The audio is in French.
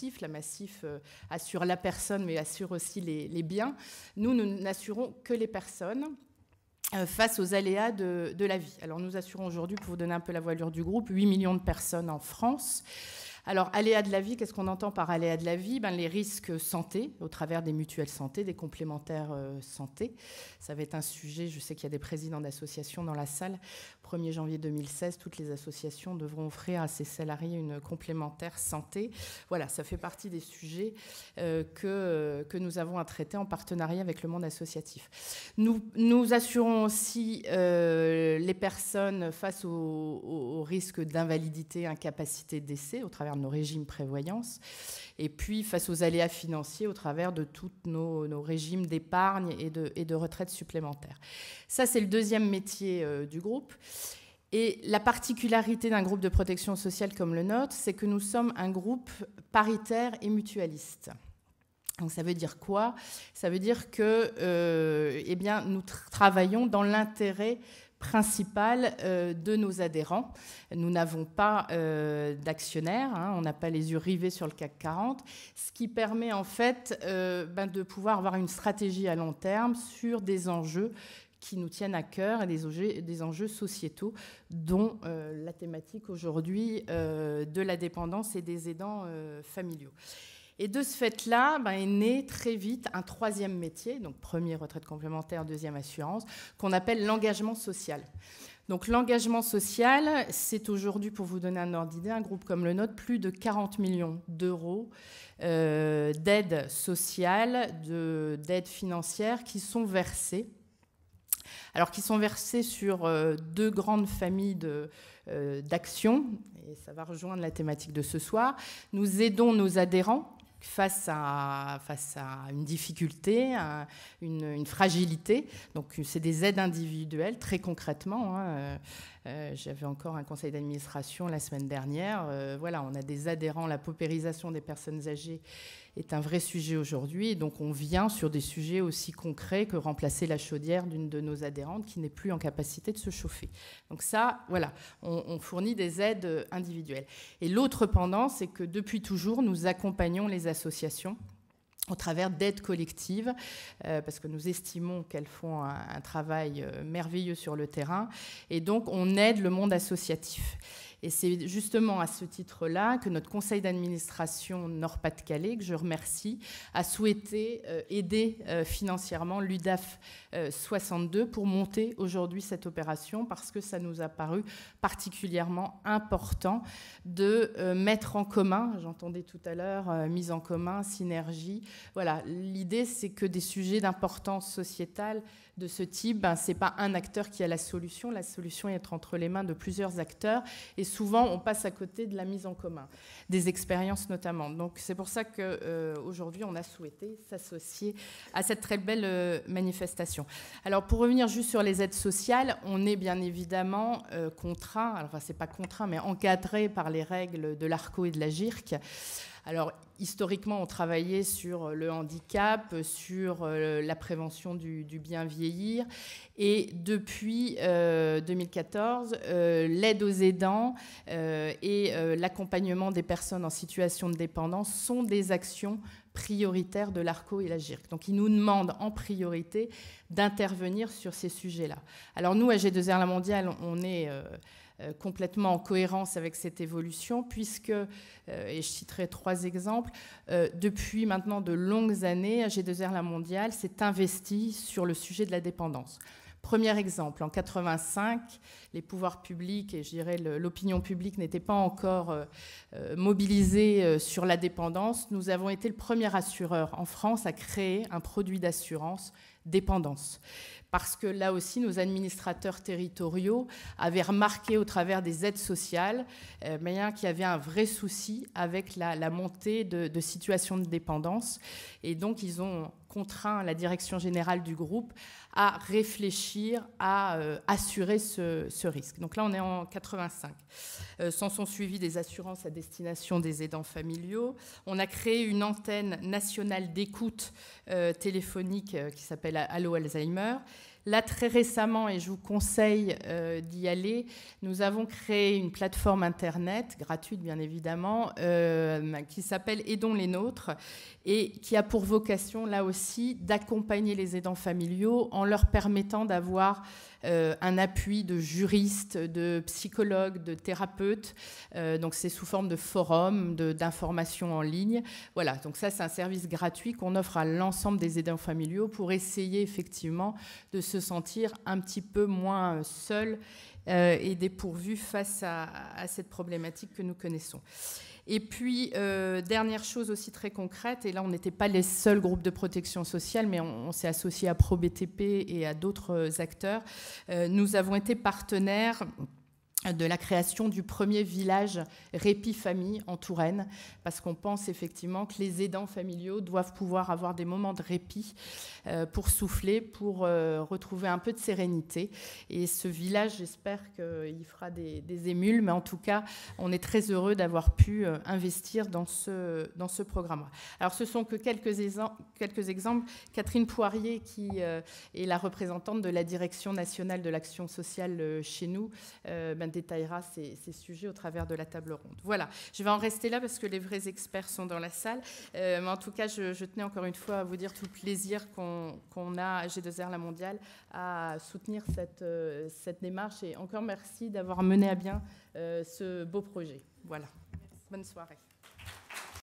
Massif. La Massif assure la personne, mais assure aussi les biens. Nous n'assurons que les personnes face aux aléas de la vie. Alors, nous assurons aujourd'hui, pour vous donner un peu la voilure du groupe, 8 millions de personnes en France. Alors, aléas de la vie, qu'est-ce qu'on entend par aléas de la vie? Les risques santé, au travers des mutuelles santé, des complémentaires santé. Ça va être un sujet, je sais qu'il y a des présidents d'associations dans la salle. 1er janvier 2016, toutes les associations devront offrir à ses salariés une complémentaire santé. Voilà, ça fait partie des sujets que nous avons à traiter en partenariat avec le monde associatif. Nous assurons aussi les personnes face au risque d'invalidité, incapacité, décès, au travers de nos régimes prévoyance, et puis face aux aléas financiers au travers de tous nos régimes d'épargne et de retraite supplémentaires. Ça, c'est le deuxième métier du groupe. Et la particularité d'un groupe de protection sociale comme le nôtre, c'est que nous sommes un groupe paritaire et mutualiste. Donc ça veut dire quoi? Ça veut dire que nous travaillons dans l'intérêt principal de nos adhérents. Nous n'avons pas d'actionnaires, on n'a pas les yeux rivés sur le CAC 40, ce qui permet en fait de pouvoir avoir une stratégie à long terme sur des enjeux qui nous tiennent à cœur, et des enjeux sociétaux, dont la thématique aujourd'hui de la dépendance et des aidants familiaux. Et de ce fait-là, est né très vite un troisième métier, donc premier retraite complémentaire, deuxième assurance, qu'on appelle l'engagement social. Donc l'engagement social, c'est aujourd'hui, pour vous donner un ordre d'idée, un groupe comme le nôtre, plus de 40 millions d'euros d'aide sociale, d'aide financière qui sont versées. Alors, qui sont versés sur deux grandes familles d'actions, et ça va rejoindre la thématique de ce soir. Nous aidons nos adhérents face à une difficulté, une fragilité. Donc, c'est des aides individuelles, très concrètement. J'avais encore un conseil d'administration la semaine dernière. Voilà, on a des adhérents. La paupérisation des personnes âgées est un vrai sujet aujourd'hui. Donc, on vient sur des sujets aussi concrets que remplacer la chaudière d'une de nos adhérentes qui n'est plus en capacité de se chauffer. Donc ça, voilà, on fournit des aides individuelles. Et l'autre pendant, c'est que depuis toujours, nous accompagnons les associations au travers d'aides collectives, parce que nous estimons qu'elles font un travail merveilleux sur le terrain. Et donc, on aide le monde associatif. Et c'est justement à ce titre-là que notre conseil d'administration Nord-Pas-de-Calais, que je remercie, a souhaité aider financièrement l'UDAF 62 pour monter aujourd'hui cette opération, parce que ça nous a paru particulièrement important de mettre en commun, j'entendais tout à l'heure, mise en commun, synergie. Voilà, l'idée, c'est que des sujets d'importance sociétale de ce type, ce n'est pas un acteur qui a la solution est entre les mains de plusieurs acteurs, et souvent on passe à côté de la mise en commun, des expériences notamment. Donc c'est pour ça qu'aujourd'hui on a souhaité s'associer à cette très belle manifestation. Alors pour revenir juste sur les aides sociales, on est bien évidemment contraint, alors enfin c'est pas contraint, mais encadré par les règles de l'ARCO et de la GIRC. Alors, historiquement, on travaillait sur le handicap, sur la prévention du bien vieillir. Et depuis 2014, l'aide aux aidants et l'accompagnement des personnes en situation de dépendance sont des actions prioritaires de l'ARCO et la GIRC. Donc, ils nous demandent en priorité d'intervenir sur ces sujets-là. Alors, nous, à G2R La Mondiale, on est complètement en cohérence avec cette évolution, puisque, et je citerai 3 exemples, depuis maintenant de longues années, G2R La Mondiale s'est investi sur le sujet de la dépendance. Premier exemple, en 1985, les pouvoirs publics et je dirais l'opinion publique n'étaient pas encore mobilisés sur la dépendance. Nous avons été le premier assureur en France à créer un produit d'assurance dépendance. Parce que là aussi, nos administrateurs territoriaux avaient remarqué au travers des aides sociales qu'il y avait un vrai souci avec la montée de situations de dépendance. Et donc, ils ont contraint la direction générale du groupe à réfléchir à assurer ce risque. Donc là, on est en 85. S'en sont suivis des assurances à destination des aidants familiaux. On a créé une antenne nationale d'écoute téléphonique qui s'appelle Allo Alzheimer. Là, très récemment, et je vous conseille d'y aller, nous avons créé une plateforme Internet, gratuite bien évidemment, qui s'appelle Aidons les nôtres, et qui a pour vocation, là aussi, d'accompagner les aidants familiaux en leur permettant d'avoir un appui de juristes, de psychologues, de thérapeutes. Donc c'est sous forme de forums, d'informations en ligne. Voilà, donc ça c'est un service gratuit qu'on offre à l'ensemble des aidants familiaux pour essayer effectivement de se sentir un petit peu moins seul et dépourvu face à cette problématique que nous connaissons. Et puis, dernière chose aussi très concrète, et là on n'était pas les seuls groupes de protection sociale, mais on s'est associé à ProBTP et à d'autres acteurs. Nous avons été partenaires de la création du premier village Répit Famille en Touraine, parce qu'on pense effectivement que les aidants familiaux doivent pouvoir avoir des moments de répit pour souffler, pour retrouver un peu de sérénité. Et ce village, j'espère qu'il fera des émules, mais en tout cas, on est très heureux d'avoir pu investir dans ce programme. Alors, ce sont que quelques exemples. Catherine Poirier, qui est la représentante de la Direction nationale de l'action sociale chez nous, détaillera ces sujets au travers de la table ronde. Voilà, je vais en rester là parce que les vrais experts sont dans la salle. Mais en tout cas, je tenais encore une fois à vous dire tout le plaisir qu'on a à G2R La Mondiale à soutenir cette démarche. Et encore merci d'avoir mené à bien ce beau projet. Voilà, bonne soirée.